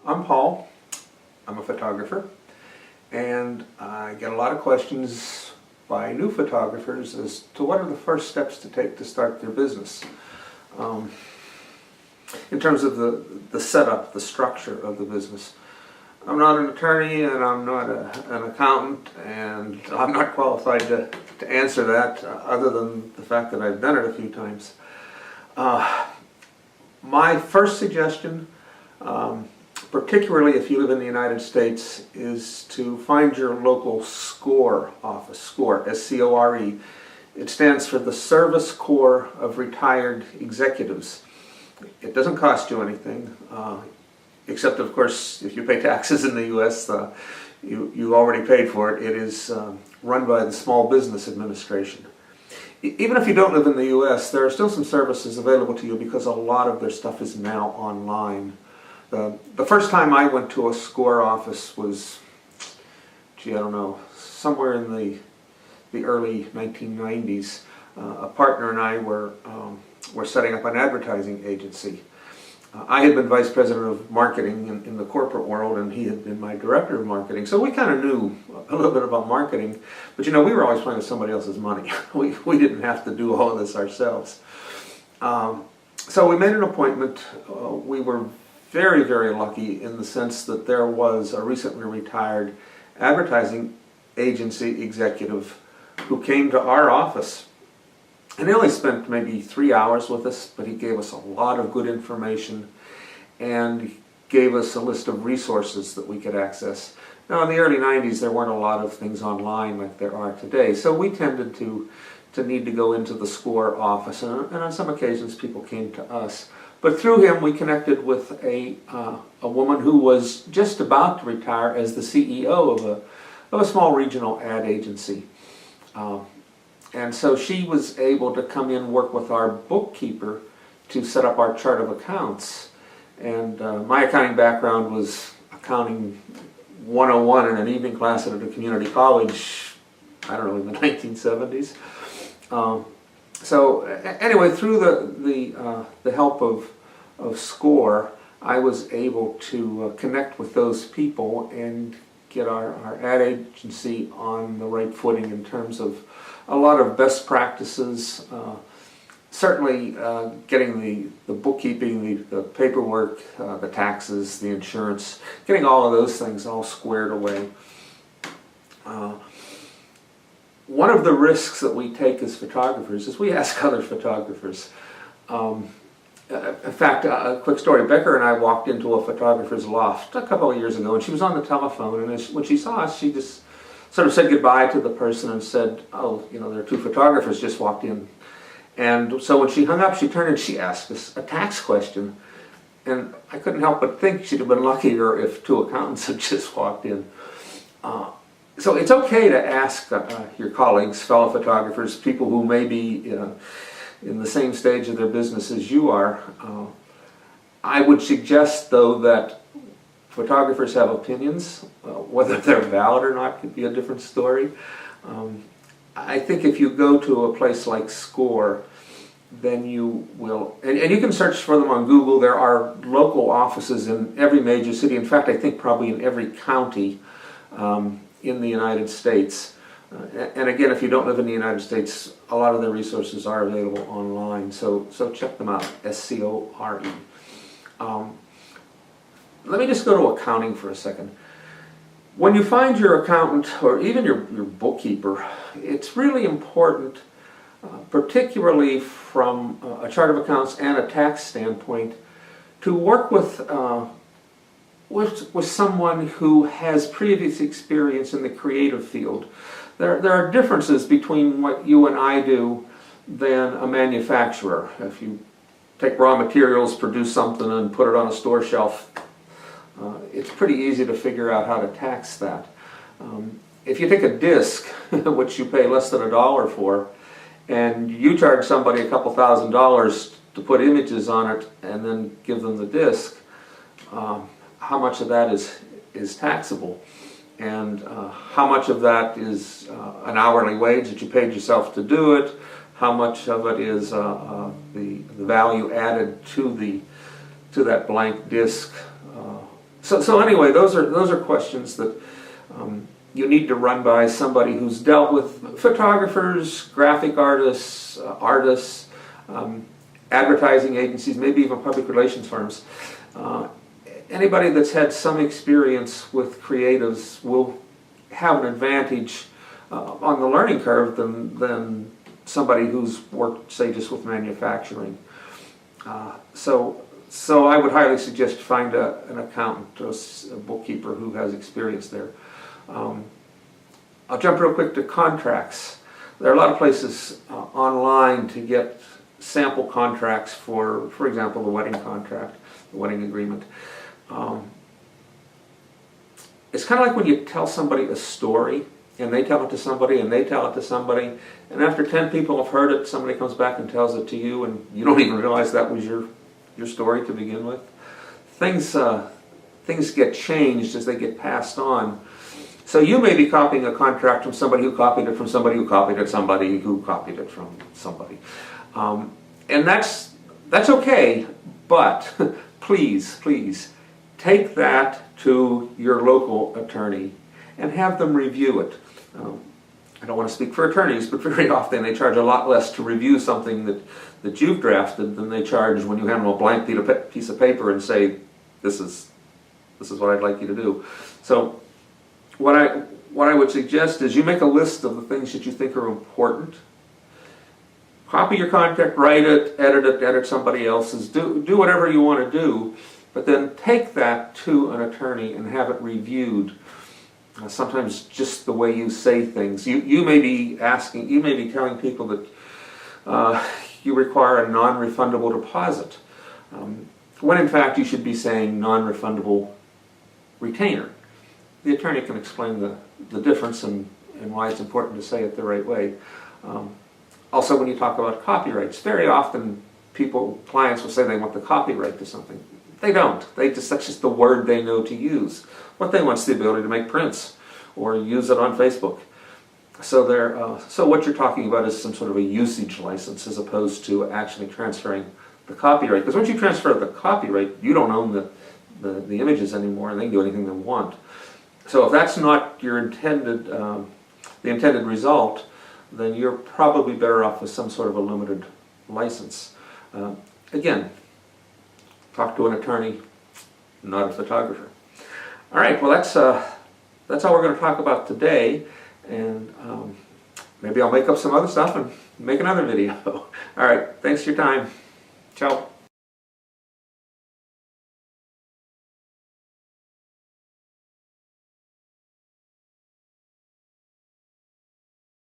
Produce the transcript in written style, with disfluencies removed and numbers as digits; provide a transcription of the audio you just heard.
I'm Paul. I'm a photographer, and I get a lot of questions by new photographers as to what are the first steps to take to start their business. In terms of the setup, the structure of the business. I'm not an attorney and I'm not an accountant, and I'm not qualified to answer that other than the fact that I've done it a few times. My first suggestion, particularly if you live in the United States, is to find your local SCORE office. SCORE, S-C-O-R-E. It stands for the Service Corps of Retired Executives. It doesn't cost you anything, except of course if you pay taxes in the U.S., you already paid for it. It is run by the Small Business Administration. Even if you don't live in the U.S., there are still some services available to you because a lot of their stuff is now online. The first time I went to a SCORE office was, I don't know, somewhere in the early 1990s. A partner and I were setting up an advertising agency. I had been vice president of marketing in the corporate world, and he had been my director of marketing. So we kind of knew a little bit about marketing, but we were always playing with somebody else's money. We didn't have to do all of this ourselves. So we made an appointment. We were very, very lucky in the sense that there was a recently retired advertising agency executive who came to our office. And he only spent maybe 3 hours with us, but he gave us a lot of good information and gave us a list of resources that we could access. Now, in the early 90s, there weren't a lot of things online like there are today, so we tended to need to go into the SCORE office, and on some occasions people came to us. But through him, we connected with a woman who was just about to retire as the CEO of a small regional ad agency. And so she was able to come in and work with our bookkeeper to set up our chart of accounts. And my accounting background was accounting 101 in an evening class at a community college, I don't know, in the 1970s. So anyway, through the help of SCORE, I was able to connect with those people and get our ad agency on the right footing in terms of a lot of best practices, certainly getting the bookkeeping, the paperwork, the taxes, the insurance, getting all of those things all squared away. One of the risks that we take as photographers is we ask other photographers. In fact, a quick story, Becker and I walked into a photographer's loft a couple of years ago, and she was on the telephone, and when she saw us, she just sort of said goodbye to the person and said, oh, there are two photographers just walked in. And so when she hung up, she turned and she asked us a tax question. And I couldn't help but think she'd have been luckier if two accountants had just walked in. So it's okay to ask your colleagues, fellow photographers, people who may be in the same stage of their business as you are. I would suggest, though, that photographers have opinions. Whether they're valid or not could be a different story. I think if you go to a place like SCORE, then you will, and you can search for them on Google. There are local offices in every major city. In fact, I think probably in every county in the United States. And again, if you don't live in the United States, a lot of their resources are available online. So check them out, S-C-O-R-E. Let me just go to accounting for a second. When you find your accountant or even your bookkeeper, it's really important, particularly from a chart of accounts and a tax standpoint, to work with someone who has previous experience in the creative field. There are differences between what you and I do than a manufacturer. If you take raw materials, produce something, and put it on a store shelf, it's pretty easy to figure out how to tax that. If you take a disc, which you pay less than $1 for, and you charge somebody a couple $1,000s to put images on it and then give them the disc, how much of that is taxable? And how much of that is an hourly wage that you paid yourself to do it? How much of it is the value added to that blank disc So anyway, those are questions that you need to run by somebody who's dealt with photographers, graphic artists, advertising agencies, maybe even public relations firms. Anybody that's had some experience with creatives will have an advantage on the learning curve than somebody who's worked, say, just with manufacturing. So I would highly suggest you find an accountant, a bookkeeper who has experience there. I'll jump real quick to contracts. There are a lot of places online to get sample contracts for example, the wedding contract, the wedding agreement. It's kind of like when you tell somebody a story, and they tell it to somebody, and they tell it to somebody, and after 10 people have heard it, somebody comes back and tells it to you, and you don't even realize that was your story to begin with. Things get changed as they get passed on. So you may be copying a contract from somebody who copied it from somebody who copied it, somebody who copied it from somebody. And that's okay, but please take that to your local attorney and have them review it. I don't want to speak for attorneys, but very often they charge a lot less to review something that you've drafted than they charge when you hand them a blank piece of paper and say, this is what I'd like you to do. So what I would suggest is you make a list of the things that you think are important. Copy your contract, write it, edit somebody else's, do whatever you want to do, but then take that to an attorney and have it reviewed. Sometimes just the way you say things. You may be telling people that you require a non-refundable deposit, when in fact you should be saying non-refundable retainer. The attorney can explain the difference and why it's important to say it the right way. Also, when you talk about copyrights, very often clients will say they want the copyright to something. They don't. That's just the word they know to use. What they want is the ability to make prints or use it on Facebook. So what you're talking about is some sort of a usage license as opposed to actually transferring the copyright. Because once you transfer the copyright, you don't own the images anymore, and they can do anything they want. So if that's not your intended, the intended result, then you're probably better off with some sort of a limited license. Again, talk to an attorney, not a photographer. All right, well that's all we're going to talk about today, and maybe I'll make up some other stuff and make another video. All right, thanks for your time. Ciao.